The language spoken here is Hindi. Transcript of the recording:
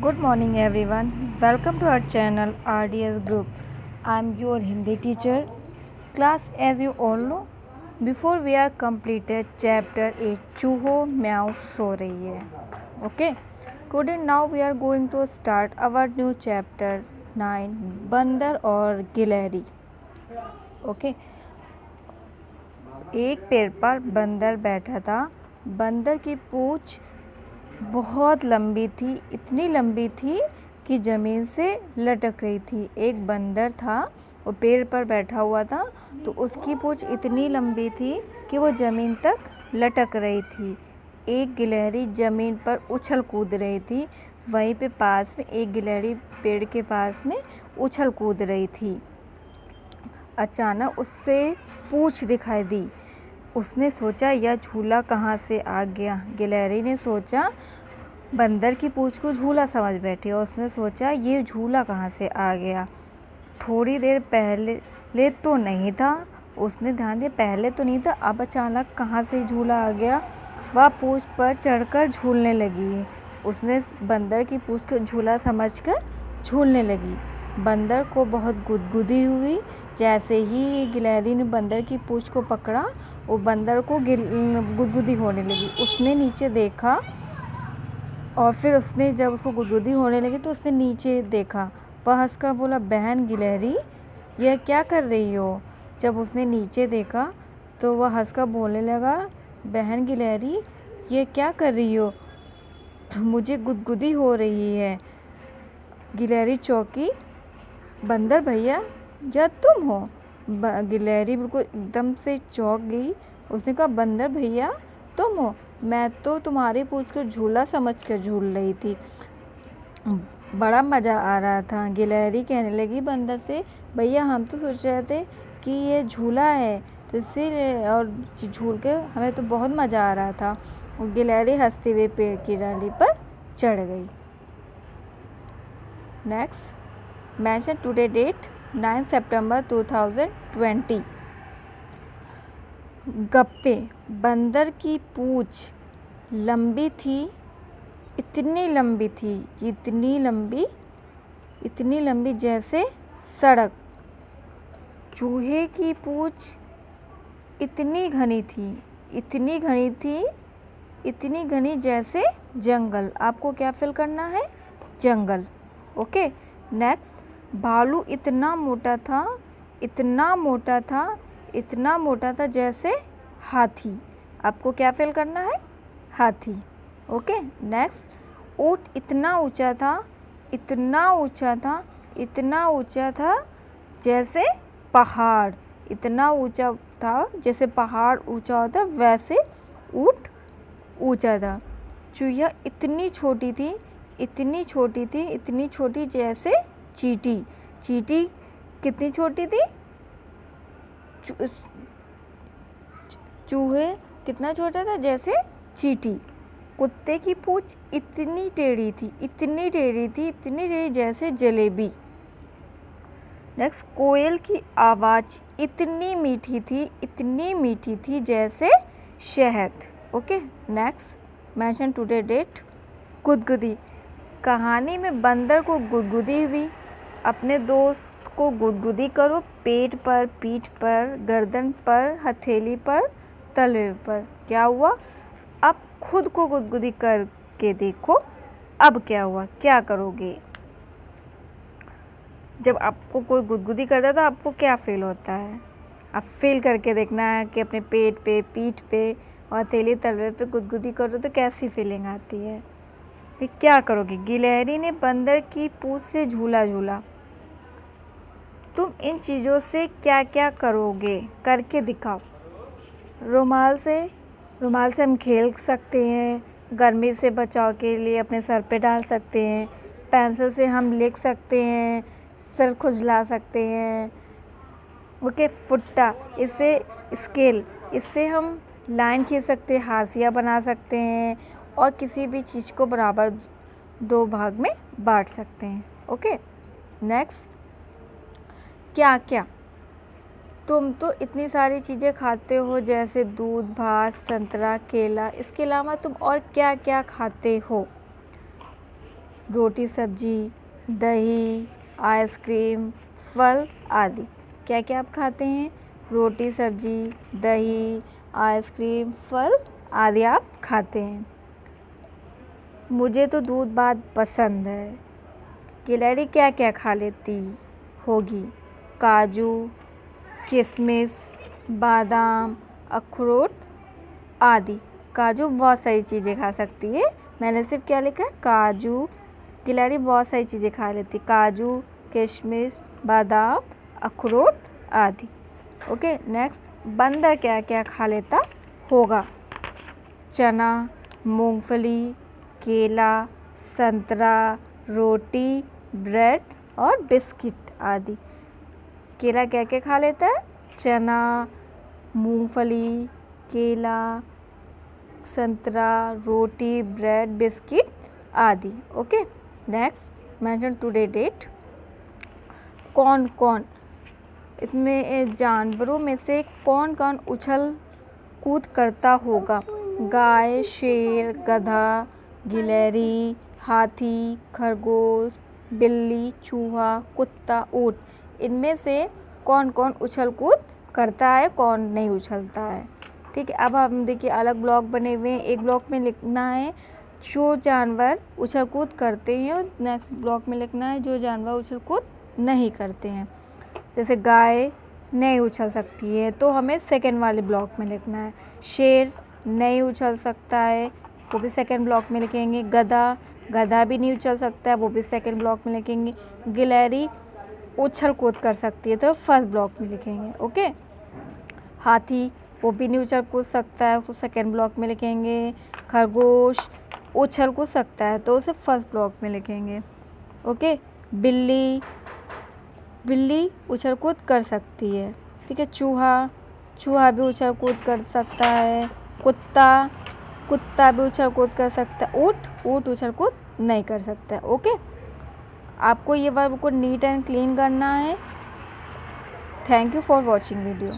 Good morning everyone. Welcome to our channel RDS Group. I am your Hindi teacher. Class, as you all know, before we are completed chapter 8 चूहो म्याऊ सो रही है. Okay. Today now we are going to start our new chapter 9 बंदर और गिलहरी. Okay. एक पेड़ पर बंदर बैठा था. बंदर की पूँछ बहुत लंबी थी, इतनी लंबी थी कि ज़मीन से लटक रही थी. एक बंदर था, वो पेड़ पर बैठा हुआ था, तो उसकी पूँछ इतनी लंबी थी कि वो ज़मीन तक लटक रही थी. एक गिलहरी ज़मीन पर उछल कूद रही थी. वहीं पे पास में एक गिलहरी पेड़ के पास में उछल कूद रही थी. अचानक उससे पूँछ दिखाई दी. उसने सोचा यह झूला कहाँ से आ गया. गिलहरी ने सोचा, बंदर की पूँछ को झूला समझ बैठी और उसने सोचा ये झूला कहाँ से आ गया. थोड़ी देर पहले तो नहीं था. उसने ध्यान दिया पहले तो नहीं था, अब अचानक कहाँ से झूला आ गया. वह पूँछ पर चढ़कर झूलने लगी. उसने बंदर की पूँछ को झूला समझकर झूलने लगी. बंदर को बहुत गुदगुदी हुई. जैसे ही गिलहरी ने बंदर की पूँछ को पकड़ा, वो बंदर को गुदगुदी होने लगी. उसने नीचे देखा और फिर उसने जब उसको गुदगुदी होने लगी तो उसने नीचे देखा. वह हंसकर बोला, बहन गिलहरी, यह क्या कर रही हो. जब उसने नीचे देखा तो वह हंसकर बोलने लगा, बहन गिलहरी, ये क्या कर रही हो, मुझे गुदगुदी हो रही है. गिलहरी चौंकी. बंदर भैया, जब तुम हो. गिलहरी बिल्कुल एकदम से चौंक गई. उसने कहा, बंदर भैया तुम हो. मैं तो तुम्हारी पूँछ को झूला समझकर झूल रही थी. बड़ा मज़ा आ रहा था. गिलहरी कहने लगी बंदर से, भैया हम तो सोच रहे थे कि ये झूला है, तो इसीलिए और झूल के हमें तो बहुत मज़ा आ रहा था. और गिलहरी हंसते हुए पेड़ की डाली पर चढ़ गई. नेक्स्ट, मेंशन टुडे डेट 9 सितंबर 2020. गप्पे. बंदर की पूँछ लंबी थी, इतनी लंबी थी, इतनी लंबी जैसे सड़क. चूहे की पूँछ इतनी घनी थी, इतनी घनी जैसे जंगल. आपको क्या फिल करना है, जंगल. ओके. नेक्स्ट, भालू इतना मोटा था जैसे हाथी. आपको क्या फिल करना है, हाथी. ओके. नेक्स्ट, ऊँट इतना ऊंचा था जैसे पहाड़. इतना ऊंचा था जैसे पहाड़ ऊंचा होता, वैसे ऊँट ऊंचा था. चूहिया इतनी छोटी जैसे चींटी. चींटी कितनी छोटी थी, चूहे कितना छोटा था, जैसे चींटी. कुत्ते की पूँछ इतनी टेढ़ी थी जैसे जलेबी. नेक्स्ट, कोयल की आवाज़ इतनी मीठी थी जैसे शहद. Okay. Next, mention today date. गुदगुदी. कहानी में बंदर को गुदगुदी हुई. अपने दोस्त को गुदगुदी करो, पेट पर, पीठ पर, गर्दन पर, हथेली पर, तलवे पर. क्या हुआ, अब खुद को गुदगुदी करके देखो. अब क्या हुआ, क्या करोगे. जब आपको कोई गुदगुदी करता है तो आपको क्या फील होता है. आप फील करके देखना है कि अपने पेट पे, पीठ पे और हथेली तलवे पे गुदगुदी करो तो कैसी फीलिंग आती है. फिर क्या करोगे. गिलहरी ने बंदर की पूँछ से झूला झूला. तुम इन चीज़ों से क्या क्या करोगे, करके दिखाओ. रुमाल से हम खेल सकते हैं. गर्मी से बचाव के लिए अपने सर पे डाल सकते हैं. पेंसिल से हम लिख सकते हैं, सर खुजला सकते हैं. ओके. फुट्टा, इससे स्केल, इससे हम लाइन खींच सकते हैं, हाशिया बना सकते हैं और किसी भी चीज़ को बराबर 2 भाग में बांट सकते हैं. ओके. नेक्स्ट, क्या क्या. तुम तो इतनी सारी चीज़ें खाते हो जैसे दूध, भात, संतरा, केला. इसके अलावा तुम और क्या क्या खाते हो. रोटी सब्जी, दही, आइसक्रीम, फल आदि। क्या क्या आप खाते हैं? रोटी सब्जी, दही, आइसक्रीम, फल आदि आप खाते हैं। मुझे तो दूध बहुत पसंद है। गिलहरी क्या क्या खा लेती होगी? काजू, किशमिश, बादाम, अखरोट आदि। काजू बहुत सारी चीज़ें खा सकती है। मैंने सिर्फ क्या लिखा है? काजू। गिलहरी बहुत सारी चीज़ें खा लेती, काजू, किशमिश, बादाम, अखरोट आदि। ओके, नेक्स्ट, बंदर क्या क्या खा लेता होगा? चना, मूंगफली, केला, संतरा, रोटी, ब्रेड और बिस्किट आदि। केला क्या क्या खा लेता है? चना, मूंगफली, केला, संतरा, रोटी, ब्रेड, बिस्किट आदि। Okay, next, mention today date. कौन कौन इसमें जानवरों में से कौन कौन उछल कूद करता होगा? गाय, शेर, गधा, गिलहरी, हाथी, खरगोश, बिल्ली, चूहा, कुत्ता, ऊँट। इनमें से कौन कौन उछल कूद करता है, कौन नहीं उछलता है? ठीक है, अब हम देखिए अलग ब्लॉक बने हुए हैं। एक ब्लॉक में लिखना है जो जानवर उछल कूद करते हैं और नेक्स्ट ब्लॉक में लिखना है जो जानवर उछल कूद नहीं करते हैं। जैसे गाय नहीं उछल सकती है तो हमें सेकंड वाले ब्लॉक में लिखना है। शेर नहीं उछल सकता है, वो भी सेकंड ब्लॉक में लिखेंगे। गधा भी नहीं उछल सकता है, वो भी सेकंड ब्लॉक में लिखेंगे। गिलहरी उछल कूद कर सकती है तो फर्स्ट ब्लॉक में लिखेंगे। ओके, हाथी वो भी नहीं उछल कूद सकता है, उसको सेकंड ब्लॉक में लिखेंगे। खरगोश उछल कूद सकता है तो उसे फर्स्ट ब्लॉक में लिखेंगे। ओके, बिल्ली उछल कूद कर सकती है। ठीक है, चूहा भी उछल कूद कर सकता है। कुत्ता भी उछल कूद कर सकता है। ऊँट उछल कूद नहीं कर सकता है। ओके, आपको ये वर्ब को नीट एंड क्लीन करना है। Thank you for watching video.